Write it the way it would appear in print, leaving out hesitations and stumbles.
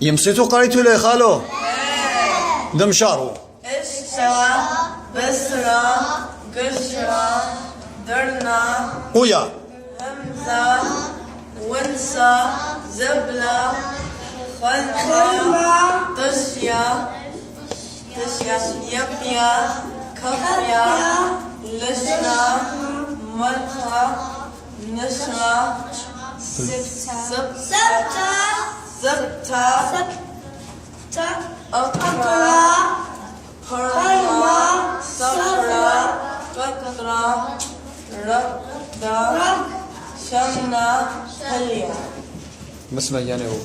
يمسيتو قريتو ليه خالو؟ دمشارو اشترى بسرى قشرى درنا ويا همزة ونسى زبلة خلفة طشية يبيا كفيا لشنا ملخة نشرة زبتة أقرى حرمة صفرة قطرة ركضة شمنة هلية بس ما يعني هو